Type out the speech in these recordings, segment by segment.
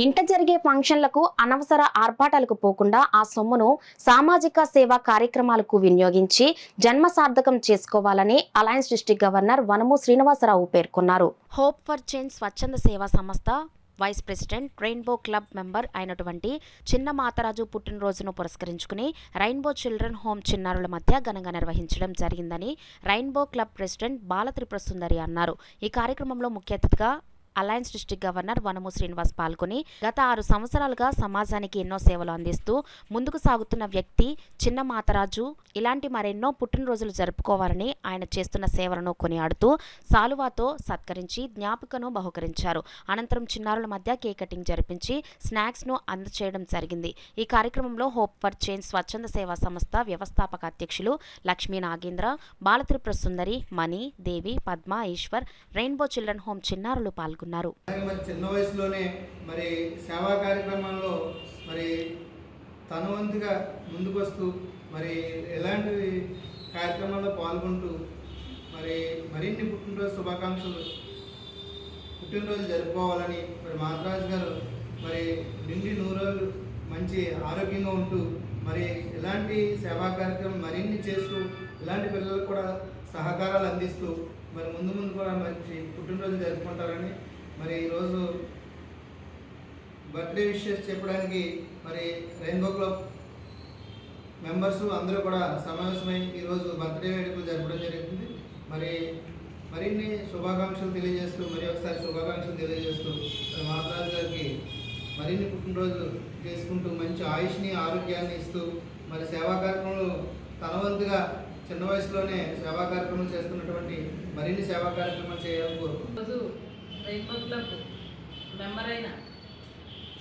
ఇంట జరిగే ఫంక్షన్లకు అనవసర ఆర్భాటాలకు పోకుండా ఆ సొమ్మును సామాజిక సేవా కార్యక్రమాలకు వినియోగించి జన్మ సార్థకం చేసుకోవాలని అలయన్స్ డిస్ట్రిక్ట్ గవర్నర్ వనము శ్రీనివాసరావు పేర్కొన్నారు. హోప్ ఫర్ చేంజ్ స్వచ్ఛంద సేవా సంస్థ vice president rainbow club member అయినటువంటి చిన్న మాతరాజు పుట్టినరోజును పురస్కరించుకుని రెయిన్బో చిల్డ్రన్ హోమ్ చిన్నారుల మధ్య ఘనంగా నిర్వహించడం జరిగిందని రెయిన్బో క్లబ్ ప్రెసిడెంట్ బాలత్రిపుర సుందరి అన్నారు. ఈ కార్యక్రమంలో ముఖ్య అతిథిగా అలయన్స్ డిస్ట్రిక్ట్ గవర్నర్ వనము శ్రీనివాస్ పాల్గొని గత 6 సంవత్సరాలుగా సమాజానికి ఎన్నో సేవలు అందిస్తూ ముందుకు సాగుతున్న వ్యక్తి చిన్న మాతరాజు ఇలాంటి మరెన్నో పుట్టినరోజులు జరుపుకోవాలని ఆయన చేస్తున్న సేవలను కొనియాడుతూ సాలువాతో సత్కరించి జ్ఞాపికను బహుకరించారు. అనంతరం చిన్నారుల మధ్య కేక్ కటింగ్ జరిపించి స్నాక్స్ను అందచేయడం జరిగింది. ఈ కార్యక్రమంలో హోప్ ఫర్ చేంజ్ స్వచ్ఛంద సేవా సంస్థ వ్యవస్థాపక అధ్యక్షులు Lakshmi Nagendra, Balatripura Sundari, Mani, Devi, Padma, Eshwar, Rainbow Children Home చిన్నారులు పాల్గొన్నారు. చిన్న వయసులోనే మరి సేవా కార్యక్రమాల్లో మరి తన వంతుగా ముందుకొస్తూ మరి ఎలాంటి కార్యక్రమాల్లో పాల్గొంటూ మరి మరిన్ని పుట్టినరోజు జరుపుకోవాలని మరి మాతరాజు గారు మరి నిండి నూరేళ్ళు మంచి ఆరోగ్యంగా ఉంటూ మరి ఇలాంటి సేవా కార్యక్రమం మరిన్ని చేస్తూ ఇలాంటి పిల్లలకు కూడా సహకారాలు అందిస్తూ మరి ముందు కూడా మంచి పుట్టినరోజు జరుపుకుంటారని మరి ఈరోజు బర్త్డే విషెస్ చెప్పడానికి మరి రెయిన్బో క్లబ్ మెంబర్స్ అందరూ కూడా సమావేశమై ఈరోజు బర్త్డే వేడుకలు జరపడం జరుగుతుంది. మరిన్ని శుభాకాంక్షలు తెలియజేస్తూ మాతరాజు గారికి మరిన్ని పుట్టినరోజు చేసుకుంటూ మంచి ఆయుష్ని ఆరోగ్యాన్ని ఇస్తూ మరి సేవా కార్యక్రమాలు తన వంతుగా చిన్న వయసులోనే సేవా కార్యక్రమం చేస్తున్నటువంటి మరిన్ని సేవా కార్యక్రమాలు చేయాలని కోరుకుంటున్నాను. రెయిన్బో క్లబ్ మెంబర్ అయిన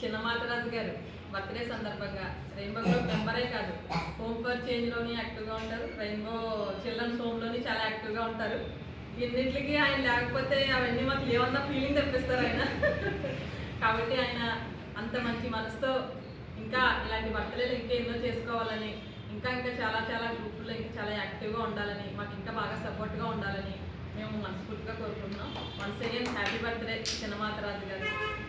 చిన్న మాతరాజు గారు బర్త్డే సందర్భంగా రెయిన్బో క్లబ్ మెంబరే కాదు, హోమ్ ఫర్ చేంజ్లోని యాక్టివ్గా ఉంటారు, రెయిన్బో చిల్డ్రన్స్ హోమ్లోని చాలా యాక్టివ్గా ఉంటారు. ఇన్నింటికి ఆయన లేకపోతే అవన్నీ మాకు ఏమన్నా ఫీలింగ్ తెప్పిస్తారు ఆయన. కాబట్టి ఆయన అంత మంచి మనసుతో ఇంకా ఇలాంటి బర్త్డేలు ఇంకా ఎన్నో చేసుకోవాలని, ఇంకా చాలా గ్రూపుల్లో ఇంకా చాలా యాక్టివ్గా ఉండాలని, మాకు ఇంకా బాగా సపోర్ట్గా ఉండాలని మేము మనస్ఫూర్తిగా కోరుకుంటున్నాం. వన్స్ అగైన్ హ్యాపీ బర్త్డే చిన్న మాతరాజు గారు.